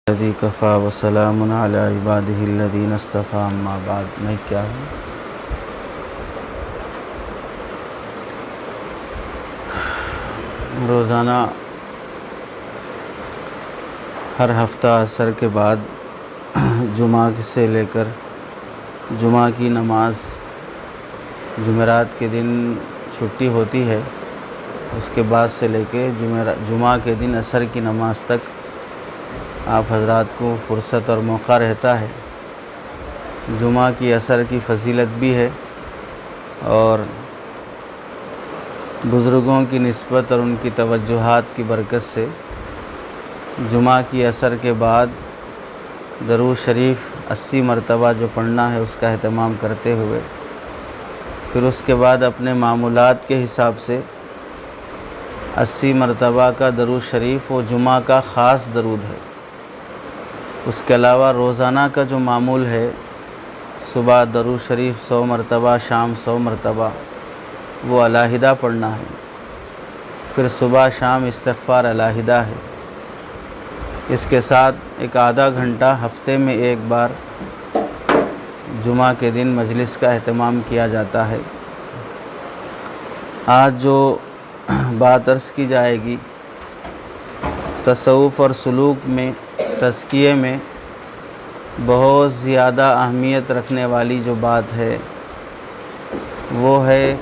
الذی کفا وسلام علی عبادہ الذین اصطفی اما بعد۔ میں کیا ہوں؟ روزانہ ہر ہفتہ عصر کے بعد جمعہ سے لے کر جمعہ کی نماز، جمعرات کے دن چھٹی ہوتی ہے، اس کے بعد سے لے کے جمعہ کے دن عصر کی نماز تک آپ حضرات کو فرصت اور موقع رہتا ہے۔ جمعہ کی عصر کی فضیلت بھی ہے، اور بزرگوں کی نسبت اور ان کی توجہات کی برکت سے جمعہ کی عصر کے بعد درود شریف 80 مرتبہ جو پڑھنا ہے اس کا اہتمام کرتے ہوئے، پھر اس کے بعد اپنے معمولات کے حساب سے 80 مرتبہ کا درود شریف وہ جمعہ کا خاص درود ہے۔ اس کے علاوہ روزانہ کا جو معمول ہے، صبح درود شریف 100 مرتبہ، شام 100 مرتبہ، وہ علیحدہ پڑھنا ہے۔ پھر صبح شام استغفار علیحدہ ہے۔ اس کے ساتھ ایک آدھا گھنٹہ ہفتے میں ایک بار جمعہ کے دن مجلس کا اہتمام کیا جاتا ہے۔ آج جو بات عرض کی جائے گی، تصوف اور سلوک میں، تزکیے میں بہت زیادہ اہمیت رکھنے والی جو بات ہے وہ ہے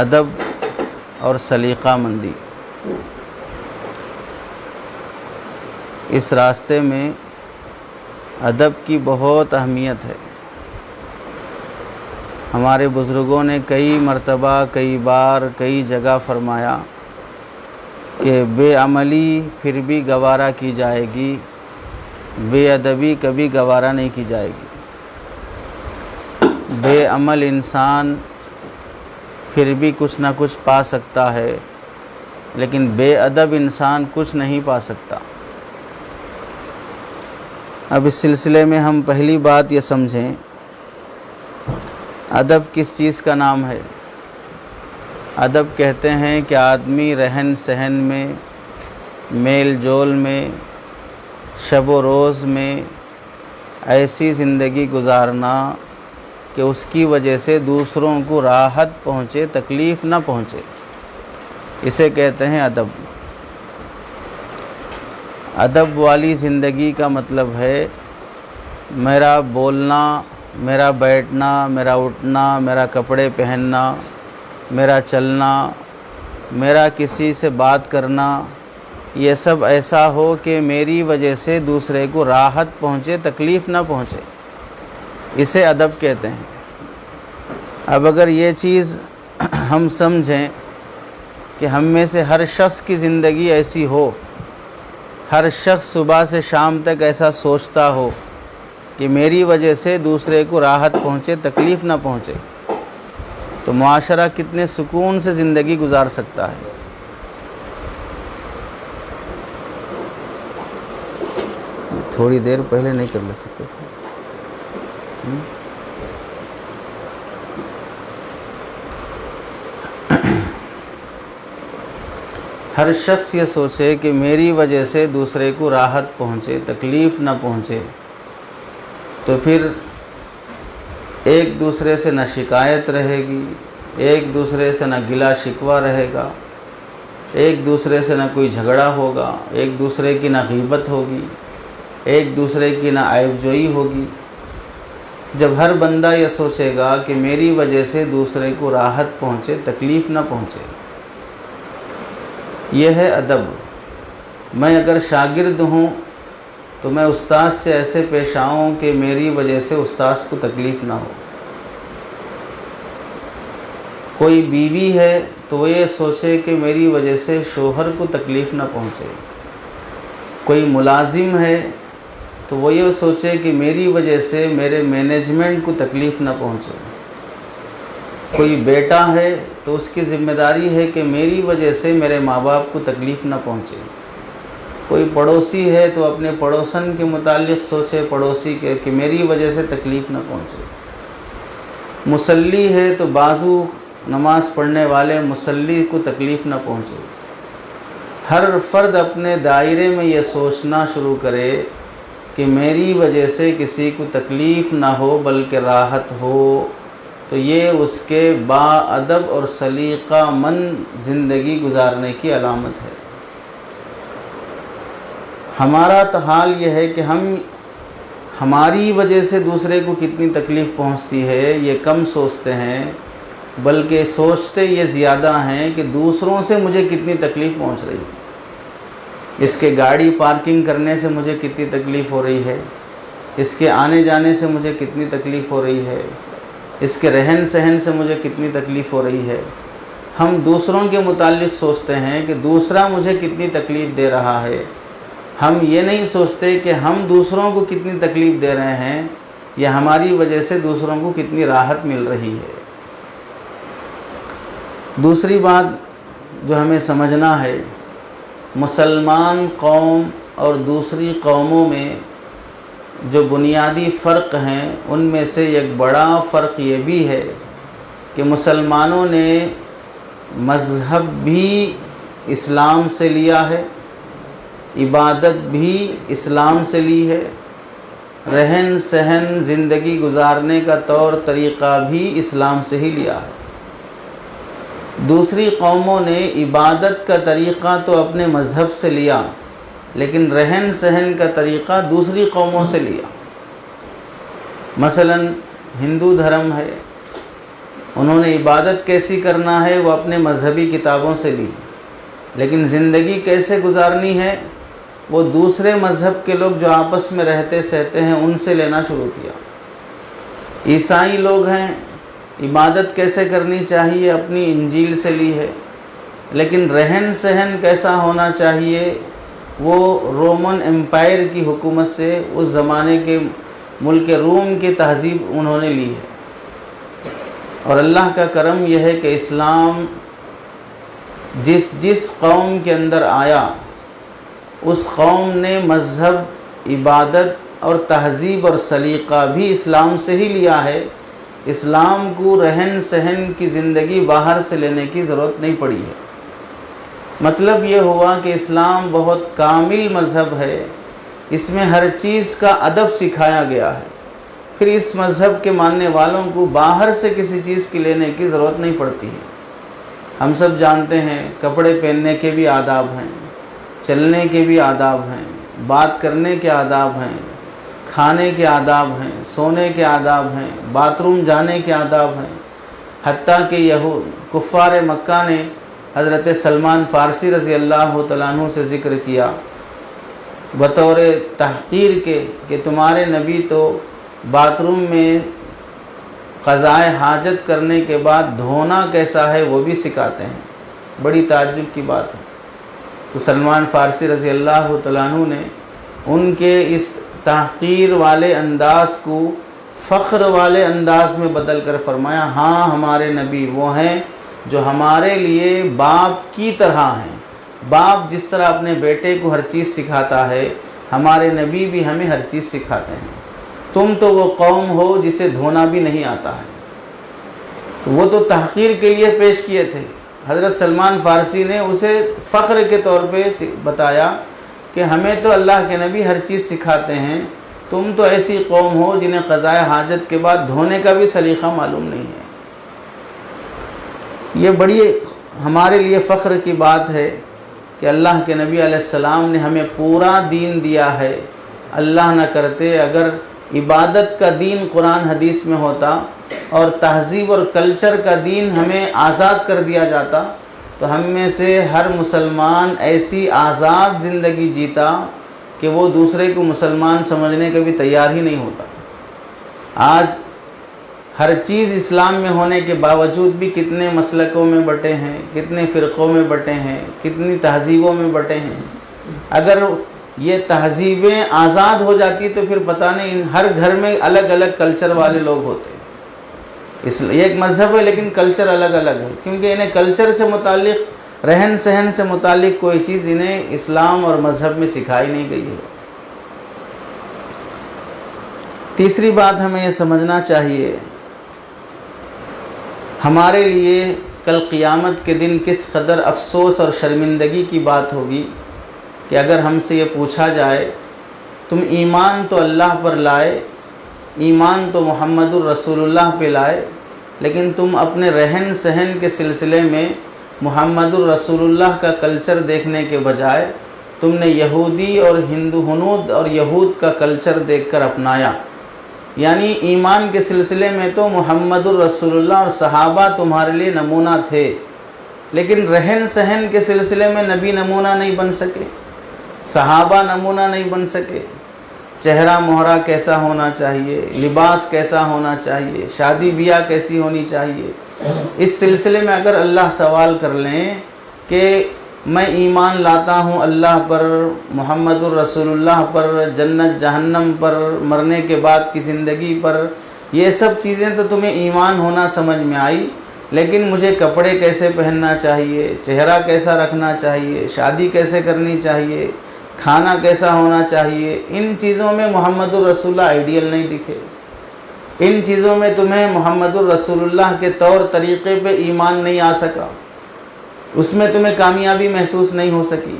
ادب اور سلیقہ مندی۔ اس راستے میں ادب کی بہت اہمیت ہے۔ ہمارے بزرگوں نے کئی مرتبہ، کئی بار، کئی جگہ فرمایا کہ بے عملی پھر بھی گوارا کی جائے گی، بے ادبی کبھی گوارا نہیں کی جائے گی۔ بے عمل انسان پھر بھی کچھ نہ کچھ پا سکتا ہے، لیکن بے ادب انسان کچھ نہیں پا سکتا۔ اب اس سلسلے میں ہم پہلی بات یہ سمجھیں، ادب کس چیز کا نام ہے؟ ادب کہتے ہیں کہ آدمی رہن سہن میں، میل جول میں، شب و روز میں ایسی زندگی گزارنا کہ اس کی وجہ سے دوسروں کو راحت پہنچے، تکلیف نہ پہنچے، اسے کہتے ہیں ادب۔ ادب والی زندگی کا مطلب ہے میرا بولنا، میرا بیٹھنا، میرا اٹھنا، میرا کپڑے پہننا، میرا چلنا، میرا کسی سے بات کرنا، یہ سب ایسا ہو کہ میری وجہ سے دوسرے کو راحت پہنچے، تکلیف نہ پہنچے، اسے ادب کہتے ہیں۔ اب اگر یہ چیز ہم سمجھیں کہ ہم میں سے ہر شخص کی زندگی ایسی ہو، ہر شخص صبح سے شام تک ایسا سوچتا ہو کہ میری وجہ سے دوسرے کو راحت پہنچے، تکلیف نہ پہنچے، تو معاشرہ کتنے سکون سے زندگی گزار سکتا ہے۔ تھوڑی دیر پہلے نہیں کر لے سکتے تھے۔ ہر شخص یہ سوچے کہ میری وجہ سے دوسرے کو راحت پہنچے، تکلیف نہ پہنچے، تو پھر ایک دوسرے سے نہ شکایت رہے گی، ایک دوسرے سے نہ گلا شکوہ رہے گا، ایک دوسرے سے نہ کوئی جھگڑا ہوگا، ایک دوسرے کی نہ غیبت ہوگی، ایک دوسرے کی نہ عیب جوئی ہوگی۔ جب ہر بندہ یہ سوچے گا کہ میری وجہ سے دوسرے کو راحت پہنچے، تکلیف نہ پہنچے، یہ ہے ادب۔ میں اگر شاگرد ہوں تو میں استاد سے ایسے پیش آؤں کہ میری وجہ سے استاد کو تکلیف نہ ہو۔ کوئی بیوی ہے تو وہ یہ سوچے کہ میری وجہ سے شوہر کو تکلیف نہ پہنچے۔ کوئی ملازم ہے تو وہ یہ سوچے کہ میری وجہ سے میرے مینجمنٹ کو تکلیف نہ پہنچے۔ کوئی بیٹا ہے تو اس کی ذمہ داری ہے کہ میری وجہ سے میرے ماں باپ کو تکلیف نہ پہنچے۔ کوئی پڑوسی ہے تو اپنے پڑوسن کے متعلق سوچے، پڑوسی کے، کہ میری وجہ سے تکلیف نہ پہنچے۔ مصلی ہے تو بازو نماز پڑھنے والے مصلی کو تکلیف نہ پہنچے۔ ہر فرد اپنے دائرے میں یہ سوچنا شروع کرے کہ میری وجہ سے کسی کو تکلیف نہ ہو بلکہ راحت ہو، تو یہ اس کے باادب اور سلیقہ مند زندگی گزارنے کی علامت ہے۔ ہمارا تو حال یہ ہے کہ ہم ہماری وجہ سے دوسرے کو کتنی تکلیف پہنچتی ہے یہ کم سوچتے ہیں، بلکہ سوچتے یہ زیادہ ہیں کہ دوسروں سے مجھے کتنی تکلیف پہنچ رہی ہے، اس کے گاڑی پارکنگ کرنے سے مجھے کتنی تکلیف ہو رہی ہے، اس کے آنے جانے سے مجھے کتنی تکلیف ہو رہی ہے، اس کے رہن سہن سے مجھے کتنی تکلیف ہو رہی ہے۔ ہم دوسروں کے متعلق سوچتے ہیں کہ دوسرا مجھے کتنی تکلیف دے رہا ہے، ہم یہ نہیں سوچتے کہ ہم دوسروں کو کتنی تکلیف دے رہے ہیں یا ہماری وجہ سے دوسروں کو کتنی راحت مل رہی ہے۔ دوسری بات جو ہمیں سمجھنا ہے، مسلمان قوم اور دوسری قوموں میں جو بنیادی فرق ہیں ان میں سے ایک بڑا فرق یہ بھی ہے کہ مسلمانوں نے مذہب بھی اسلام سے لیا ہے، عبادت بھی اسلام سے لی ہے، رہن سہن زندگی گزارنے کا طور طریقہ بھی اسلام سے ہی لیا ہے۔ دوسری قوموں نے عبادت کا طریقہ تو اپنے مذہب سے لیا، لیکن رہن سہن کا طریقہ دوسری قوموں سے لیا۔ مثلا ہندو دھرم ہے، انہوں نے عبادت کیسی کرنا ہے وہ اپنے مذہبی کتابوں سے لی، لیکن زندگی کیسے گزارنی ہے وہ دوسرے مذہب کے لوگ جو آپس میں رہتے سہتے ہیں ان سے لینا شروع کیا۔ عیسائی لوگ ہیں، عبادت کیسے کرنی چاہیے اپنی انجیل سے لی ہے، لیکن رہن سہن کیسا ہونا چاہیے وہ رومن امپائر کی حکومت سے، اس زمانے کے ملک روم کی تہذیب انہوں نے لی ہے۔ اور اللہ کا کرم یہ ہے کہ اسلام جس قوم کے اندر آیا اس قوم نے مذہب، عبادت اور تہذیب اور سلیقہ بھی اسلام سے ہی لیا ہے۔ اسلام کو رہن سہن کی زندگی باہر سے لینے کی ضرورت نہیں پڑی ہے۔ مطلب یہ ہوا کہ اسلام بہت کامل مذہب ہے، اس میں ہر چیز کا ادب سکھایا گیا ہے، پھر اس مذہب کے ماننے والوں کو باہر سے کسی چیز کی لینے کی ضرورت نہیں پڑتی ہے۔ ہم سب جانتے ہیں کپڑے پہننے کے بھی آداب ہیں، چلنے کے بھی آداب ہیں، بات کرنے کے آداب ہیں، کھانے کے آداب ہیں، سونے کے آداب ہیں، باتھ روم جانے کے آداب ہیں۔ حتیٰ کہ کفار مکہ نے حضرت سلمان فارسی رضی اللہ تعالیٰ عنہ سے ذکر کیا بطور تحقیر کے کہ تمہارے نبی تو باتھ روم میں قضائے حاجت کرنے کے بعد دھونا کیسا ہے وہ بھی سکھاتے ہیں۔ بڑی تعجب کی بات ہے۔ تو سلمان فارسی رضی اللہ تعالیٰ عنہ نے ان کے اس تحقیر والے انداز کو فخر والے انداز میں بدل کر فرمایا، ہاں ہمارے نبی وہ ہیں جو ہمارے لیے باپ کی طرح ہیں۔ باپ جس طرح اپنے بیٹے کو ہر چیز سکھاتا ہے، ہمارے نبی بھی ہمیں ہر چیز سکھاتے ہیں۔ تم تو وہ قوم ہو جسے دھونا بھی نہیں آتا ہے۔ تو وہ تو تحقیر کے لیے پیش کیے تھے، حضرت سلمان فارسی نے اسے فخر کے طور پہ بتایا کہ ہمیں تو اللہ کے نبی ہر چیز سکھاتے ہیں، تم تو ایسی قوم ہو جنہیں قضائے حاجت کے بعد دھونے کا بھی سلیقہ معلوم نہیں ہے۔ یہ بڑی ہمارے لیے فخر کی بات ہے کہ اللہ کے نبی علیہ السلام نے ہمیں پورا دین دیا ہے۔ اللہ نہ کرتے اگر عبادت کا دین قرآن حدیث میں ہوتا اور تہذیب اور کلچر کا دین ہمیں آزاد کر دیا جاتا تو ہم میں سے ہر مسلمان ایسی آزاد زندگی جیتا کہ وہ دوسرے کو مسلمان سمجھنے کے بھی تیار ہی نہیں ہوتا۔ آج ہر چیز اسلام میں ہونے کے باوجود بھی کتنے مسلکوں میں بٹے ہیں، کتنے فرقوں میں بٹے ہیں، کتنی تہذیبوں میں بٹے ہیں۔ اگر یہ تہذیبیں آزاد ہو جاتی تو پھر پتہ نہیں ہر گھر میں الگ الگ کلچر والے لوگ ہوتے ہیں۔ اس لیے ایک مذہب ہے لیکن کلچر الگ الگ ہے، کیونکہ انہیں کلچر سے متعلق، رہن سہن سے متعلق کوئی چیز انہیں اسلام اور مذہب میں سکھائی نہیں گئی ہے۔ تیسری بات ہمیں یہ سمجھنا چاہیے، ہمارے لیے کل قیامت کے دن کس قدر افسوس اور شرمندگی کی بات ہوگی کہ اگر ہم سے یہ پوچھا جائے تم ایمان تو اللہ پر لائے، ایمان تو محمد الرسول اللہ پہ لائے، لیکن تم اپنے رہن سہن کے سلسلے میں محمد الرسول اللہ کا کلچر دیکھنے کے بجائے تم نے یہودی اور ہنود اور یہود کا کلچر دیکھ کر اپنایا۔ یعنی ایمان کے سلسلے میں تو محمد الرسول اللہ اور صحابہ تمہارے لیے نمونہ تھے، لیکن رہن سہن کے سلسلے میں نبی نمونہ نہیں بن سکے، صحابہ نمونہ نہیں بن سکے۔ چہرہ مہرہ کیسا ہونا چاہیے، لباس کیسا ہونا چاہیے، شادی بیاہ کیسی ہونی چاہیے، اس سلسلے میں اگر اللہ سوال کر لیں کہ میں ایمان لاتا ہوں اللہ پر، محمد الرسول اللہ پر، جنت جہنم پر، مرنے کے بعد کی زندگی پر، یہ سب چیزیں تو تمہیں ایمان ہونا سمجھ میں آئی، لیکن مجھے کپڑے کیسے پہننا چاہیے، چہرہ کیسا رکھنا چاہیے، شادی کیسے کرنی چاہیے، کھانا کیسا ہونا چاہیے، ان چیزوں میں محمد الرسول اللہ آئیڈیل نہیں دکھے، ان چیزوں میں تمہیں محمد الرسول اللہ کے طور طریقے پہ ایمان نہیں آ سکا، اس میں تمہیں کامیابی محسوس نہیں ہو سکی،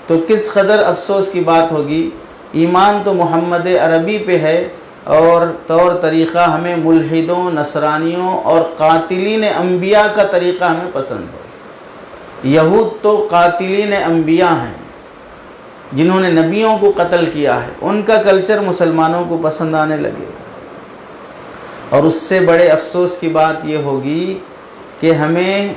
تو کس قدر افسوس کی بات ہوگی۔ ایمان تو محمد عربی پہ ہے اور طور طریقہ ہمیں ملحدوں، نصرانیوں اور قاتلین انبیاء کا طریقہ ہمیں پسند ہے۔ یہود تو قاتلین انبیاء ہیں، جنہوں نے نبیوں کو قتل کیا ہے، ان کا کلچر مسلمانوں کو پسند آنے لگے، اور اس سے بڑے افسوس کی بات یہ ہوگی کہ ہمیں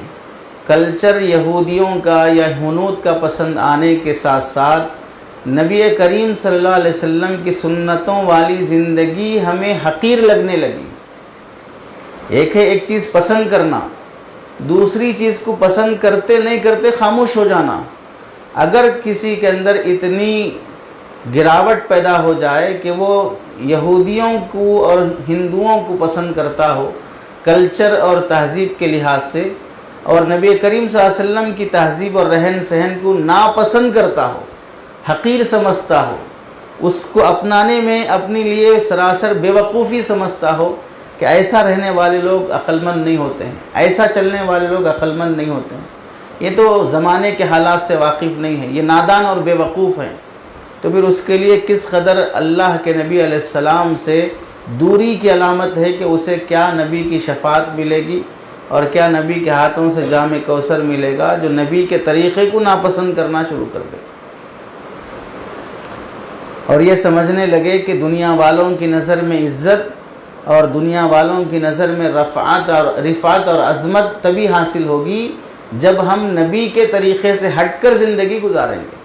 کلچر یہودیوں کا یا ہنود کا پسند آنے کے ساتھ ساتھ نبی کریم صلی اللہ علیہ وسلم کی سنتوں والی زندگی ہمیں حقیر لگنے لگی۔ ایک ہے ایک چیز پسند کرنا، دوسری چیز کو پسند کرتے نہیں کرتے خاموش ہو جانا۔ اگر کسی کے اندر اتنی گراوٹ پیدا ہو جائے کہ وہ یہودیوں کو اور ہندوؤں کو پسند کرتا ہو کلچر اور تہذیب کے لحاظ سے، اور نبی کریم صلی اللہ علیہ وسلم کی تہذیب اور رہن سہن کو ناپسند کرتا ہو، حقیر سمجھتا ہو، اس کو اپنانے میں اپنے لیے سراسر بے وقوفی سمجھتا ہو کہ ایسا رہنے والے لوگ عقل مند نہیں ہوتے ہیں، ایسا چلنے والے لوگ عقل مند نہیں ہوتے ہیں، یہ تو زمانے کے حالات سے واقف نہیں ہیں، یہ نادان اور بے وقوف ہیں، تو پھر اس کے لیے کس قدر اللہ کے نبی علیہ السلام سے دوری کی علامت ہے کہ اسے کیا نبی کی شفاعت ملے گی اور کیا نبی کے ہاتھوں سے جام کوثر ملے گا، جو نبی کے طریقے کو ناپسند کرنا شروع کر دے اور یہ سمجھنے لگے کہ دنیا والوں کی نظر میں عزت اور دنیا والوں کی نظر میں رفعت اور عظمت تبھی حاصل ہوگی جب ہم نبی کے طریقے سے ہٹ کر زندگی گزاریں گے،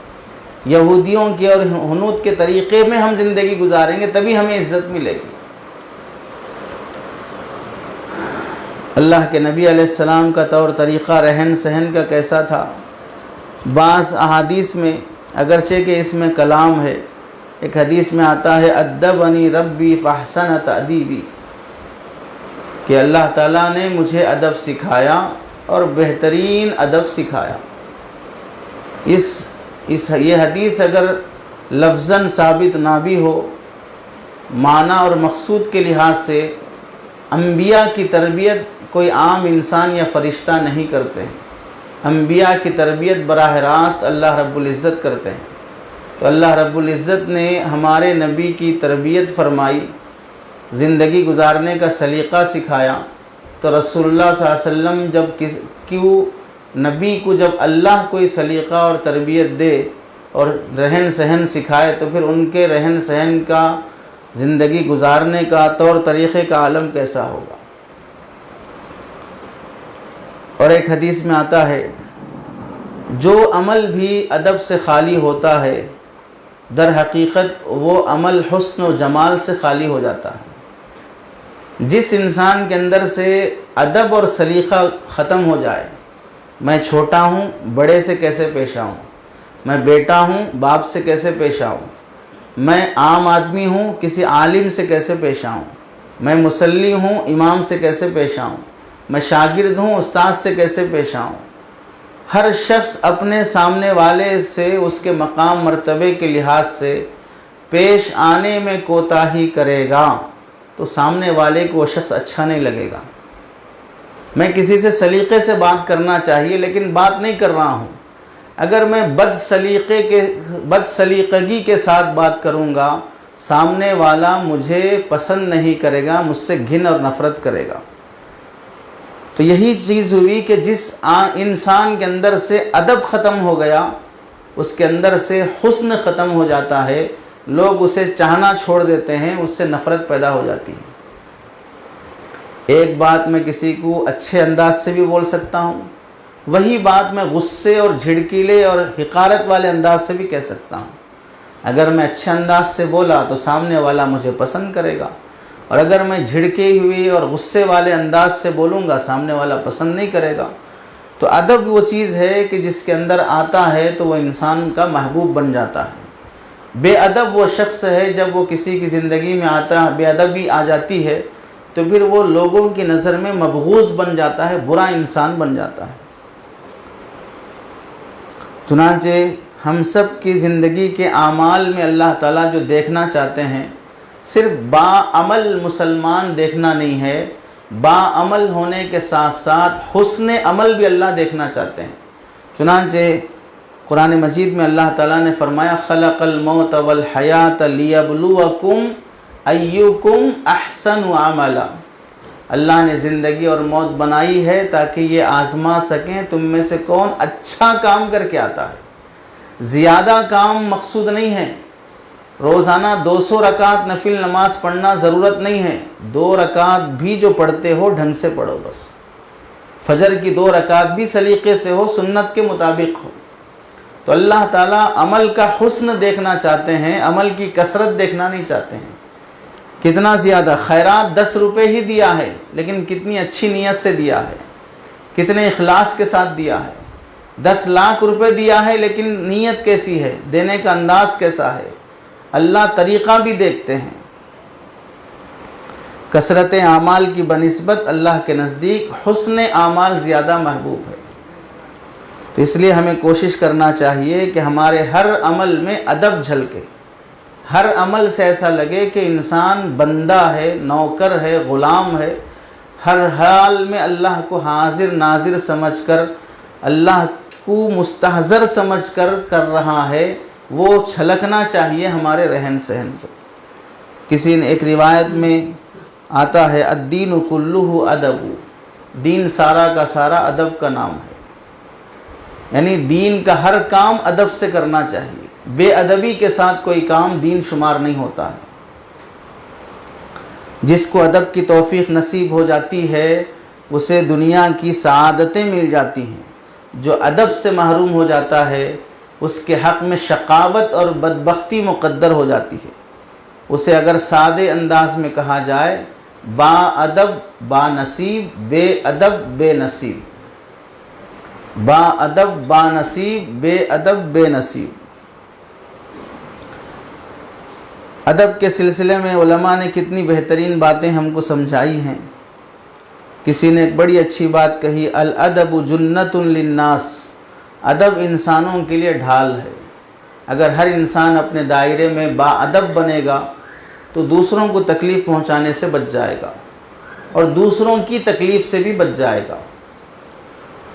یہودیوں کے اور ہنود کے طریقے میں ہم زندگی گزاریں گے، تبھی ہمیں عزت ملے گی۔ اللہ کے نبی علیہ السلام کا طور طریقہ رہن سہن کا کیسا تھا؟ بعض احادیث میں اگرچہ کہ اس میں کلام ہے، ایک حدیث میں آتا ہے ادبنی ربی فاحسن تأدیبی، کہ اللہ تعالیٰ نے مجھے ادب سکھایا اور بہترین ادب سکھایا۔ یہ حدیث اگر لفظاً ثابت نہ بھی ہو، معنی اور مقصود کے لحاظ سے انبیاء کی تربیت کوئی عام انسان یا فرشتہ نہیں کرتے ہیں، انبیاء کی تربیت براہ راست اللہ رب العزت کرتے ہیں، تو اللہ رب العزت نے ہمارے نبی کی تربیت فرمائی، زندگی گزارنے کا سلیقہ سکھایا، تو رسول اللہ صلی اللہ علیہ وسلم نبی کو جب اللہ کوئی سلیقہ اور تربیت دے اور رہن سہن سکھائے تو پھر ان کے رہن سہن کا، زندگی گزارنے کا طور طریقے کا عالم کیسا ہوگا۔ اور ایک حدیث میں آتا ہے جو عمل بھی ادب سے خالی ہوتا ہے در حقیقت وہ عمل حسن و جمال سے خالی ہو جاتا ہے۔ جس انسان کے اندر سے ادب اور سلیقہ ختم ہو جائے، میں چھوٹا ہوں بڑے سے کیسے پیش آؤں، میں بیٹا ہوں باپ سے کیسے پیش آؤں، میں عام آدمی ہوں کسی عالم سے کیسے پیش آؤں، میں مصلی ہوں امام سے کیسے پیش آؤں، میں شاگرد ہوں استاد سے کیسے پیش آؤں۔ ہر شخص اپنے سامنے والے سے اس کے مقام مرتبے کے لحاظ سے پیش آنے میں کوتاہی کرے گا تو سامنے والے کو وہ شخص اچھا نہیں لگے گا۔ میں کسی سے سلیقے سے بات کرنا چاہیے لیکن بات نہیں کر رہا ہوں. اگر میں بد سلیقگی کے ساتھ بات کروں گا سامنے والا مجھے پسند نہیں کرے گا، مجھ سے گھن اور نفرت کرے گا. تو یہی چیز ہوئی کہ جس انسان کے اندر سے ادب ختم ہو گیا، اس کے اندر سے حسن ختم ہو جاتا ہے، لوگ اسے چاہنا چھوڑ دیتے ہیں، اس سے نفرت پیدا ہو جاتی ہے. ایک بات میں کسی کو اچھے انداز سے بھی بول سکتا ہوں، وہی بات میں غصے اور جھڑکیلے اور حقارت والے انداز سے بھی کہہ سکتا ہوں. اگر میں اچھے انداز سے بولا تو سامنے والا مجھے پسند کرے گا، اور اگر میں جھڑکے ہوئے اور غصے والے انداز سے بولوں گا سامنے والا پسند نہیں کرے گا. تو ادب وہ چیز ہے کہ جس کے اندر آتا ہے تو وہ انسان کا محبوب بن جاتا ہے. بے ادب وہ شخص ہے جب وہ کسی کی زندگی میں آتا ہے، بے ادبی آ جاتی ہے تو پھر وہ لوگوں کی نظر میں مبغوض بن جاتا ہے، برا انسان بن جاتا ہے. چنانچہ ہم سب کی زندگی کے اعمال میں اللہ تعالیٰ جو دیکھنا چاہتے ہیں صرف باعمل مسلمان دیکھنا نہیں ہے، باعمل ہونے کے ساتھ ساتھ حسن عمل بھی اللہ دیکھنا چاہتے ہیں. چنانچہ قرآن مجید میں اللہ تعالیٰ نے فرمایا خلق الموت والحیات لیبلوکم ایکم احسن عملا. اللہ نے زندگی اور موت بنائی ہے تاکہ یہ آزما سکیں تم میں سے کون اچھا کام کر کے آتا ہے. زیادہ کام مقصود نہیں ہے، روزانہ 200 رکعت نفل نماز پڑھنا ضرورت نہیں ہے. 2 رکعت بھی جو پڑھتے ہو ڈھنگ سے پڑھو، بس فجر کی 2 رکعت بھی سلیقے سے ہو، سنت کے مطابق ہو. تو اللہ تعالیٰ عمل کا حسن دیکھنا چاہتے ہیں، عمل کی کثرت دیکھنا نہیں چاہتے ہیں. کتنا زیادہ خیرات 10 روپے ہی دیا ہے لیکن کتنی اچھی نیت سے دیا ہے، کتنے اخلاص کے ساتھ دیا ہے. 10 لاکھ روپے دیا ہے لیکن نیت کیسی ہے، دینے کا انداز کیسا ہے. اللہ طریقہ بھی دیکھتے ہیں. کثرت اعمال کی بنسبت اللہ کے نزدیک حسن اعمال زیادہ محبوب ہے. تو اس لیے ہمیں کوشش کرنا چاہیے کہ ہمارے ہر عمل میں ادب جھلکے، ہر عمل سے ایسا لگے کہ انسان بندہ ہے، نوکر ہے، غلام ہے، ہر حال میں اللہ کو حاضر ناظر سمجھ کر، اللہ کو مستحضر سمجھ کر کر رہا ہے. وہ چھلکنا چاہیے ہمارے رہن سہن سے. کسی نے ایک روایت میں آتا ہے الدین کلہ ادب، دین سارا کا سارا ادب کا نام ہے. یعنی دین کا ہر کام ادب سے کرنا چاہیے. بے ادبی کے ساتھ کوئی کام دین شمار نہیں ہوتا ہے. جس کو ادب کی توفیق نصیب ہو جاتی ہے اسے دنیا کی سعادتیں مل جاتی ہیں. جو ادب سے محروم ہو جاتا ہے اس کے حق میں شقاوت اور بدبختی مقدر ہو جاتی ہے. اسے اگر سادے انداز میں کہا جائے با ادب با نصیب، بے ادب بے نصیب. با ادب با نصیب، بے ادب بے نصیب. ادب کے سلسلے میں علماء نے کتنی بہترین باتیں ہم کو سمجھائی ہیں. کسی نے ایک بڑی اچھی بات کہی الادب جنت للناس. ادب انسانوں کے لیے ڈھال ہے. اگر ہر انسان اپنے دائرے میں با ادب بنے گا تو دوسروں کو تکلیف پہنچانے سے بچ جائے گا اور دوسروں کی تکلیف سے بھی بچ جائے گا.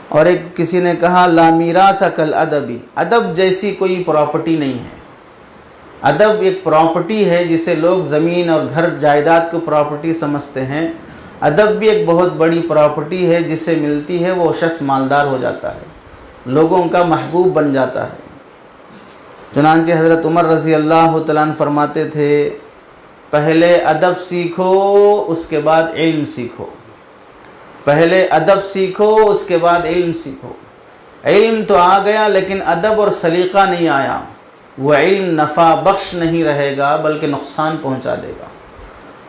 اور ایک کسی نے کہا لا میراث کالادبی، ادب جیسی کوئی پراپرٹی نہیں ہے. ادب ایک پراپرٹی ہے جسے لوگ زمین اور گھر جائیداد کو پراپرٹی سمجھتے ہیں. ادب بھی ایک بہت بڑی پراپرٹی ہے، جس سے ملتی ہے وہ شخص مالدار ہو جاتا ہے، لوگوں کا محبوب بن جاتا ہے. چنانچہ حضرت عمر رضی اللہ تعالیٰ عنہ فرماتے تھے پہلے ادب سیکھو اس کے بعد علم سیکھو. پہلے ادب سیکھو اس کے بعد علم سیکھو. علم تو آ گیا لیکن ادب اور سلیقہ نہیں آیا. وہ علم نفع بخش نہیں رہے گا بلکہ نقصان پہنچا دے گا.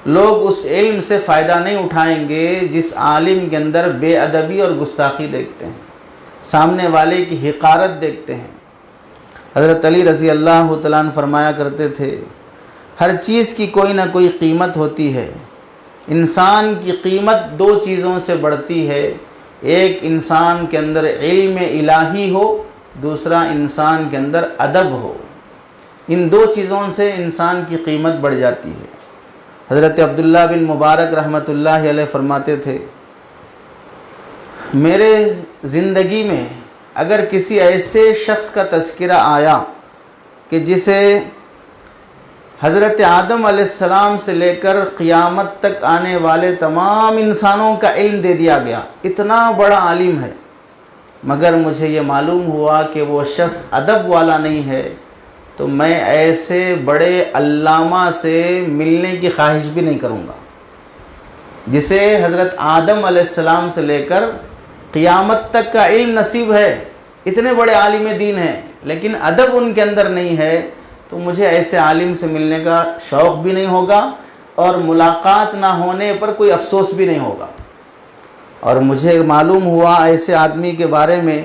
لوگ اس علم سے فائدہ نہیں اٹھائیں گے جس عالم کے اندر بے ادبی اور گستاخی دیکھتے ہیں، سامنے والے کی حقارت دیکھتے ہیں. حضرت علی رضی اللہ تعالیٰ عنہ فرمایا کرتے تھے ہر چیز کی کوئی نہ کوئی قیمت ہوتی ہے. انسان کی قیمت 2 چیزوں سے بڑھتی ہے. ایک انسان کے اندر علم الہی ہو، دوسرا انسان کے اندر ادب ہو. ان 2 چیزوں سے انسان کی قیمت بڑھ جاتی ہے. حضرت عبداللہ بن مبارک رحمۃ اللہ علیہ فرماتے تھے میرے زندگی میں اگر کسی ایسے شخص کا تذکرہ آیا کہ جسے حضرت آدم علیہ السلام سے لے کر قیامت تک آنے والے تمام انسانوں کا علم دے دیا گیا، اتنا بڑا عالم ہے، مگر مجھے یہ معلوم ہوا کہ وہ شخص ادب والا نہیں ہے، تو میں ایسے بڑے علامہ سے ملنے کی خواہش بھی نہیں کروں گا جسے حضرت آدم علیہ السلام سے لے کر قیامت تک کا علم نصیب ہے، اتنے بڑے عالم دین ہیں، لیکن ادب ان کے اندر نہیں ہے، تو مجھے ایسے عالم سے ملنے کا شوق بھی نہیں ہوگا اور ملاقات نہ ہونے پر کوئی افسوس بھی نہیں ہوگا۔ اور مجھے معلوم ہوا ایسے آدمی کے بارے میں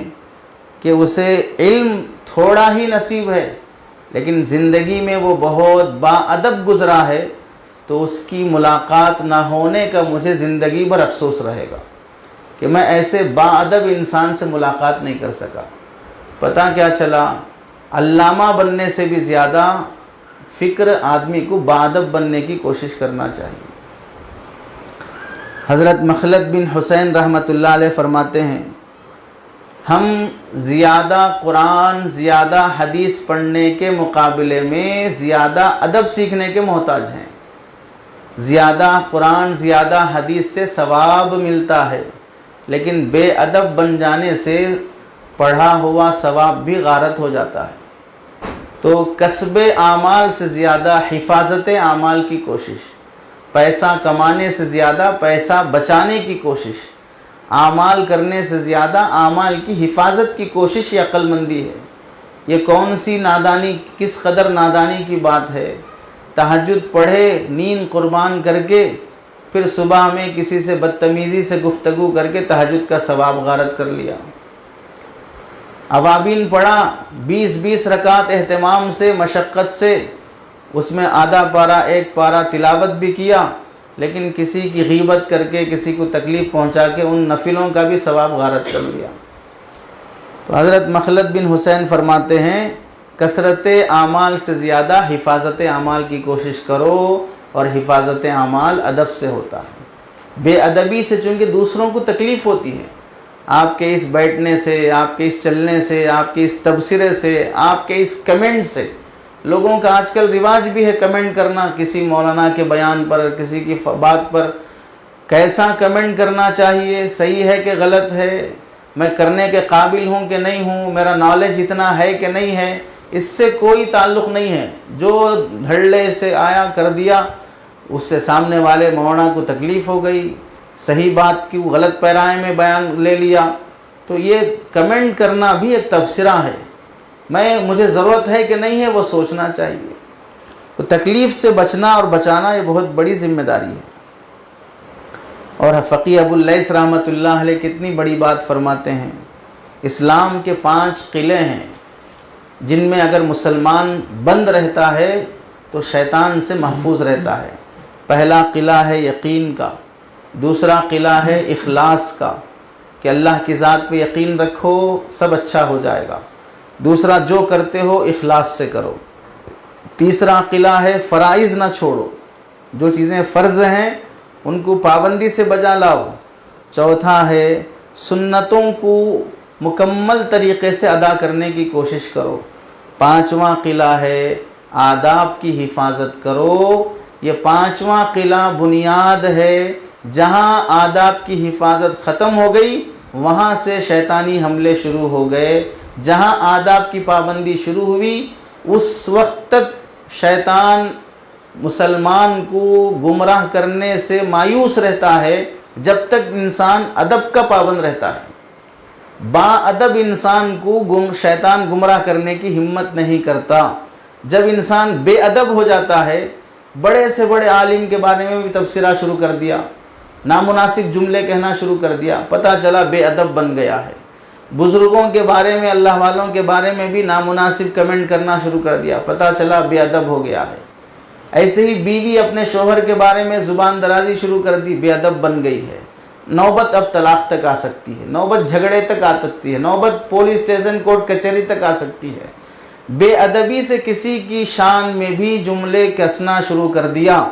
کہ اسے علم تھوڑا ہی نصیب ہے لیکن زندگی میں وہ بہت باادب گزرا ہے، تو اس کی ملاقات نہ ہونے کا مجھے زندگی بھر افسوس رہے گا کہ میں ایسے باادب انسان سے ملاقات نہیں کر سکا۔ پتہ کیا چلا، علامہ بننے سے بھی زیادہ فکر آدمی کو باادب بننے کی کوشش کرنا چاہیے۔ حضرت مخلد بن حسین رحمۃ اللہ علیہ فرماتے ہیں، ہم زیادہ قرآن زیادہ حدیث پڑھنے کے مقابلے میں زیادہ ادب سیکھنے کے محتاج ہیں۔ زیادہ قرآن زیادہ حدیث سے ثواب ملتا ہے، لیکن بے ادب بن جانے سے پڑھا ہوا ثواب بھی غارت ہو جاتا ہے۔ تو کسب اعمال سے زیادہ حفاظت اعمال کی کوشش، پیسہ کمانے سے زیادہ پیسہ بچانے کی کوشش، اعمال کرنے سے زیادہ اعمال کی حفاظت کی کوشش یہ عقل مندی ہے۔ یہ کون سی نادانی، کس قدر نادانی کی بات ہے، تہجد پڑھے نیند قربان کر کے پھر صبح میں کسی سے بدتمیزی سے گفتگو کر کے تہجد کا ثواب غارت کر لیا۔ اوابین پڑھا 20 رکعت اہتمام سے مشقت سے، اس میں آدھا پارہ ایک پارہ تلاوت بھی کیا، لیکن کسی کی غیبت کر کے کسی کو تکلیف پہنچا کے ان نفلوں کا بھی ثواب غارت کر لیا۔ تو حضرت مخلد بن حسین فرماتے ہیں، کثرت اعمال سے زیادہ حفاظت اعمال کی کوشش کرو، اور حفاظت اعمال ادب سے ہوتا ہے۔ بے ادبی سے چونکہ دوسروں کو تکلیف ہوتی ہے، آپ کے اس بیٹھنے سے، آپ کے اس چلنے سے، آپ کے اس تبصرے سے، آپ کے اس کمنٹ سے، لوگوں کا آج کل رواج بھی ہے کمنٹ کرنا، کسی مولانا کے بیان پر، کسی کی بات پر کیسا کمنٹ کرنا چاہیے، صحیح ہے کہ غلط ہے، میں کرنے کے قابل ہوں کہ نہیں ہوں، میرا نالج اتنا ہے کہ نہیں ہے، اس سے کوئی تعلق نہیں ہے۔ جو دھڑلے سے آیا کر دیا، اس سے سامنے والے مولانا کو تکلیف ہو گئی، صحیح بات کی غلط پیرائے میں بیان لے لیا، تو یہ کمنٹ کرنا بھی ایک تبصرہ ہے۔ مجھے ضرورت ہے کہ نہیں ہے وہ سوچنا چاہیے۔ تو تکلیف سے بچنا اور بچانا یہ بہت بڑی ذمہ داری ہے۔ اور فقی ابو اللیث رحمۃ اللہ علیہ کتنی بڑی بات فرماتے ہیں، اسلام کے 5 قلعے ہیں جن میں اگر مسلمان بند رہتا ہے تو شیطان سے محفوظ رہتا ہے۔ پہلا قلعہ ہے یقین کا، دوسرا قلعہ ہے اخلاص کا کہ اللہ کی ذات پہ یقین رکھو سب اچھا ہو جائے گا، دوسرا جو کرتے ہو اخلاص سے کرو، تیسرا قلعہ ہے فرائض نہ چھوڑو، جو چیزیں فرض ہیں ان کو پابندی سے بجا لاؤ، چوتھا ہے سنتوں کو مکمل طریقے سے ادا کرنے کی کوشش کرو، پانچواں قلعہ ہے آداب کی حفاظت کرو۔ یہ 5واں قلعہ بنیاد ہے، جہاں آداب کی حفاظت ختم ہو گئی وہاں سے شیطانی حملے شروع ہو گئے، جہاں آداب کی پابندی شروع ہوئی اس وقت تک شیطان مسلمان کو گمراہ کرنے سے مایوس رہتا ہے جب تک انسان ادب کا پابند رہتا ہے۔ با ادب انسان کو شیطان گمراہ کرنے کی ہمت نہیں کرتا۔ جب انسان بے ادب ہو جاتا ہے، بڑے سے بڑے عالم کے بارے میں بھی تبصرہ شروع کر دیا، نامناسب جملے کہنا شروع کر دیا، پتہ چلا بے ادب بن گیا ہے۔ بزرگوں کے بارے میں، اللہ والوں کے بارے میں بھی نامناسب کمنٹ کرنا شروع کر دیا، پتہ چلا بے ادب ہو گیا ہے۔ ایسے ہی بیوی اپنے شوہر کے بارے میں زبان درازی شروع کر دی، بے ادب بن گئی ہے۔ نوبت اب طلاق تک آ سکتی ہے، نوبت جھگڑے تک آ سکتی ہے، نوبت پولیس اسٹیشن کورٹ کچہری تک آ سکتی ہے۔ بے ادبی سے کسی کی شان میں بھی جملے کسنا شروع کر دیا،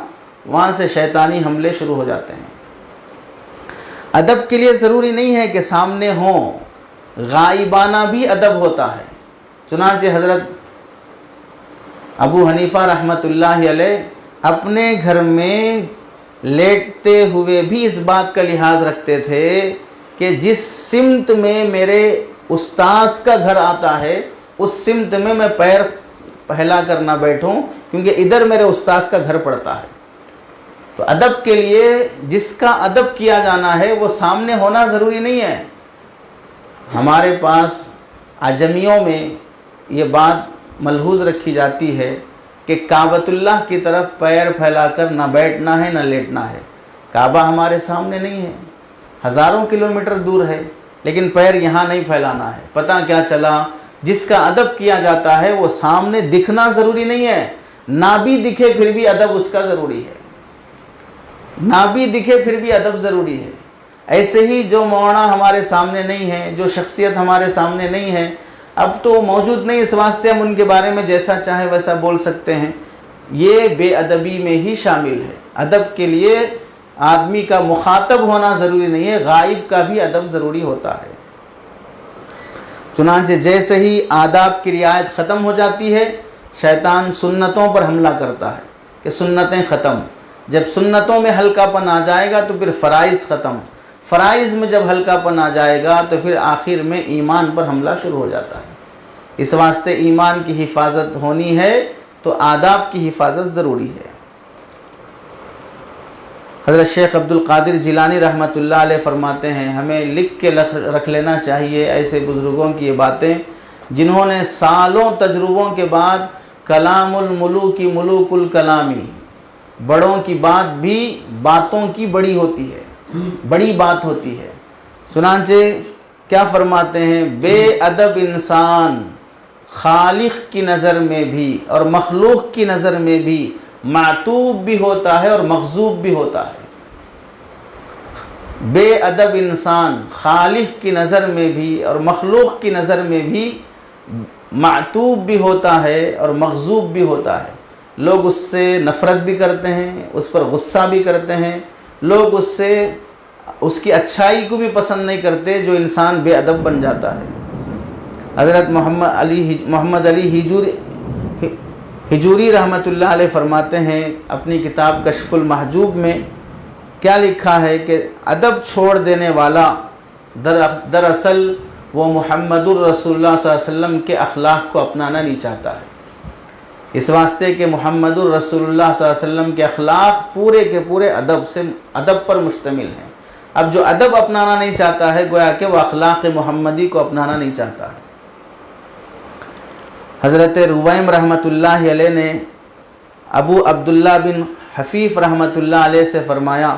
وہاں سے شیطانی حملے شروع ہو جاتے ہیں۔ ادب کے لیے ضروری نہیں ہے کہ سامنے ہوں، غائبانہ بھی ادب ہوتا ہے۔ چنانچہ حضرت ابو حنیفہ رحمۃ اللہ علیہ اپنے گھر میں لیٹتے ہوئے بھی اس بات کا لحاظ رکھتے تھے کہ جس سمت میں میرے استاذ کا گھر آتا ہے اس سمت میں پیر پھیلا کر نہ بیٹھوں، کیونکہ ادھر میرے استاذ کا گھر پڑتا ہے۔ تو ادب کے لیے جس کا ادب کیا جانا ہے وہ سامنے ہونا ضروری نہیں ہے۔ ہمارے پاس عجمیوں میں یہ بات ملحوظ رکھی جاتی ہے کہ کعبۃ اللہ کی طرف پیر پھیلا کر نہ بیٹھنا ہے نہ لیٹنا ہے۔ کعبہ ہمارے سامنے نہیں ہے، ہزاروں کلومیٹر دور ہے، لیکن پیر یہاں نہیں پھیلانا ہے۔ پتہ کیا چلا؟ جس کا ادب کیا جاتا ہے وہ سامنے دکھنا ضروری نہیں ہے، نہ بھی دکھے پھر بھی ادب اس کا ضروری ہے، نہ بھی دکھے پھر بھی ادب ضروری ہے۔ ایسے ہی جو مولانا ہمارے سامنے نہیں ہے، جو شخصیت ہمارے سامنے نہیں ہے، اب تو موجود نہیں، اس واسطے ہم ان کے بارے میں جیسا چاہے ویسا بول سکتے ہیں، یہ بے ادبی میں ہی شامل ہے۔ ادب کے لیے آدمی کا مخاطب ہونا ضروری نہیں ہے، غائب کا بھی ادب ضروری ہوتا ہے۔ چنانچہ جیسے ہی آداب کی رعایت ختم ہو جاتی ہے، شیطان سنتوں پر حملہ کرتا ہے کہ سنتیں ختم۔ جب سنتوں میں ہلکا پن آ جائے گا تو پھر فرائض ختم، فرائض میں جب ہلکا پن آ جائے گا تو پھر آخر میں ایمان پر حملہ شروع ہو جاتا ہے۔ اس واسطے ایمان کی حفاظت ہونی ہے تو آداب کی حفاظت ضروری ہے۔ حضرت شیخ عبد القادر جیلانی رحمۃ اللہ علیہ فرماتے ہیں، ہمیں لکھ کے رکھ لینا چاہیے ایسے بزرگوں کی یہ باتیں جنہوں نے سالوں تجربوں کے بعد کلام الملوک کی ملوک الکلامی، بڑوں کی بات بھی باتوں کی بڑی ہوتی ہے، بڑی بات ہوتی ہے۔ چنانچہ کیا فرماتے ہیں؟ بے ادب انسان خالق کی نظر میں بھی اور مخلوق کی نظر میں بھی معتوب بھی ہوتا ہے اور مغضوب بھی ہوتا ہے۔ بے ادب انسان خالق کی نظر میں بھی اور مخلوق کی نظر میں بھی معتوب بھی ہوتا ہے اور مغضوب بھی ہوتا ہے۔ لوگ اس سے نفرت بھی کرتے ہیں، اس پر غصہ بھی کرتے ہیں، لوگ اس کی اچھائی کو بھی پسند نہیں کرتے جو انسان بے ادب بن جاتا ہے۔ حضرت محمد علی ہجوری رحمۃ اللہ علیہ فرماتے ہیں اپنی کتاب کشف المحجوب میں، کیا لکھا ہے کہ ادب چھوڑ دینے والا دراصل وہ محمد الرسول اللہ صلی اللہ علیہ وسلم کے اخلاق کو اپنانا نہیں چاہتا ہے۔ اس واسطے کہ محمد الرسول اللہ صلی اللہ علیہ وسلم کے اخلاق پورے کے پورے ادب پر مشتمل ہیں۔ اب جو ادب اپنانا نہیں چاہتا ہے گویا کہ وہ اخلاق محمدی کو اپنانا نہیں چاہتا ہے۔ حضرت رویم رحمۃ اللہ علیہ نے ابو عبداللہ بن حفیف رحمۃ اللہ علیہ سے فرمایا،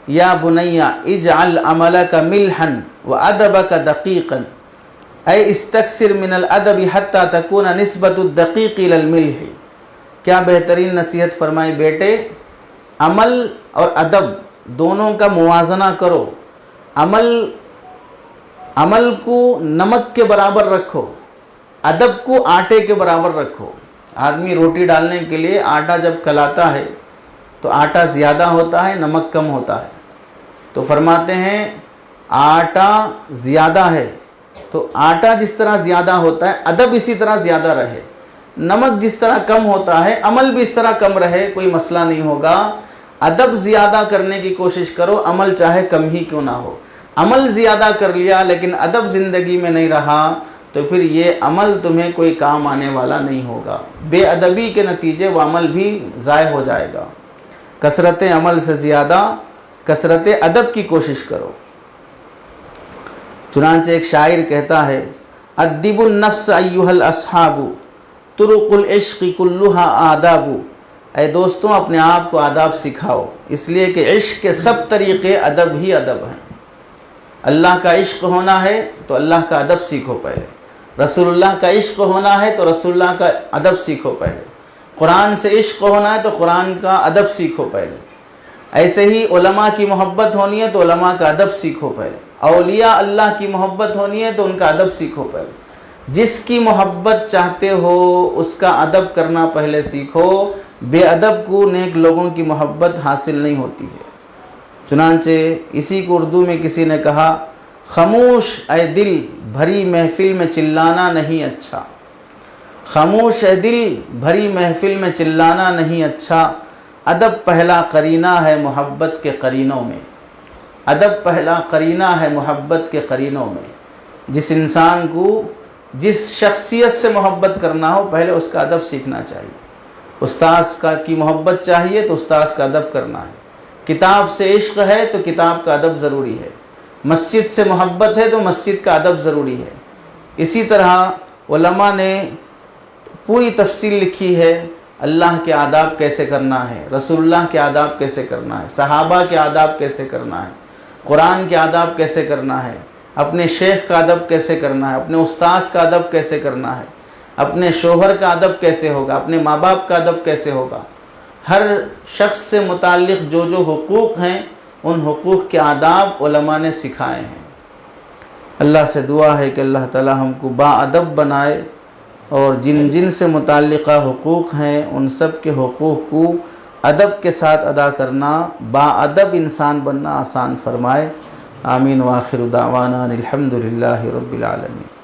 یا بنیا اجعل عملک ملحن وادبک دقیقا، اے استکثر من الادب حتی تکون نسبت الدقیق الى الملح۔ کیا بہترین نصیحت فرمائی، بیٹے عمل اور ادب دونوں کا موازنہ کرو، عمل کو نمک کے برابر رکھو، ادب کو آٹے کے برابر رکھو۔ آدمی روٹی ڈالنے کے لیے آٹا جب کلاتا ہے تو آٹا زیادہ ہوتا ہے، نمک کم ہوتا ہے، تو فرماتے ہیں آٹا زیادہ ہے تو آٹا جس طرح زیادہ ہوتا ہے ادب اسی طرح زیادہ رہے، نمک جس طرح کم ہوتا ہے عمل بھی اس طرح کم رہے، کوئی مسئلہ نہیں ہوگا۔ ادب زیادہ کرنے کی کوشش کرو، عمل چاہے کم ہی کیوں نہ ہو۔ عمل زیادہ کر لیا لیکن ادب زندگی میں نہیں رہا تو پھر یہ عمل تمہیں کوئی کام آنے والا نہیں ہوگا، بے ادبی کے نتیجے وہ عمل بھی ضائع ہو جائے گا۔ کثرت عمل سے زیادہ کثرت ادب کی کوشش کرو۔ چنانچہ ایک شاعر کہتا ہے، ادب النفس ایھا الاصحاب طرق العشق کلھا آداب، اے دوستوں اپنے آپ کو آداب سکھاؤ، اس لیے کہ عشق کے سب طریقے ادب ہی ادب ہیں۔ اللہ کا عشق ہونا ہے تو اللہ کا ادب سیکھو پہلے، رسول اللہ کا عشق ہونا ہے تو رسول اللہ کا ادب سیکھو پہلے، قرآن سے عشق ہونا ہے تو قرآن کا ادب سیکھو پہلے، ایسے ہی علماء کی محبت ہونی ہے تو علماء کا ادب سیکھو پہلے، اولیاء اللہ کی محبت ہونی ہے تو ان کا ادب سیکھو پہلے۔ جس کی محبت چاہتے ہو اس کا ادب کرنا پہلے سیکھو، بے ادب کو نیک لوگوں کی محبت حاصل نہیں ہوتی ہے۔ چنانچہ اسی کو اردو میں کسی نے کہا، خاموش اے دل بھری محفل میں چلانا نہیں اچھا، خاموش اے دل بھری محفل میں چلانا نہیں اچھا، ادب پہلا قرینہ ہے محبت کے قرینوں میں، ادب پہلا قرینہ ہے محبت کے قرینوں میں۔ جس انسان کو جس شخصیت سے محبت کرنا ہو پہلے اس کا ادب سیکھنا چاہیے۔ استاذ کی محبت چاہیے تو استاذ کا ادب کرنا ہے، کتاب سے عشق ہے تو کتاب کا ادب ضروری ہے، مسجد سے محبت ہے تو مسجد کا ادب ضروری ہے۔ اسی طرح علماء نے پوری تفصیل لکھی ہے، اللہ کے آداب کیسے کرنا ہے، رسول اللہ کے آداب کیسے کرنا ہے، صحابہ کے آداب کیسے کرنا ہے، قرآن کے آداب کیسے کرنا ہے، اپنے شیخ کا ادب کیسے کرنا ہے، اپنے استاذ کا ادب کیسے کرنا ہے، اپنے شوہر کا ادب کیسے ہوگا، اپنے ماں باپ کا ادب کیسے ہوگا۔ ہر شخص سے متعلق جو جو حقوق ہیں ان حقوق کے آداب علماء نے سکھائے ہیں۔ اللہ سے دعا ہے کہ اللہ تعالی ہم کو با ادب بنائے اور جن جن سے متعلقہ حقوق ہیں ان سب کے حقوق کو ادب کے ساتھ ادا کرنا، با ادب انسان بننا آسان فرمائے۔ آمین۔ وآخر دعوانا الحمد للہ رب العالمین۔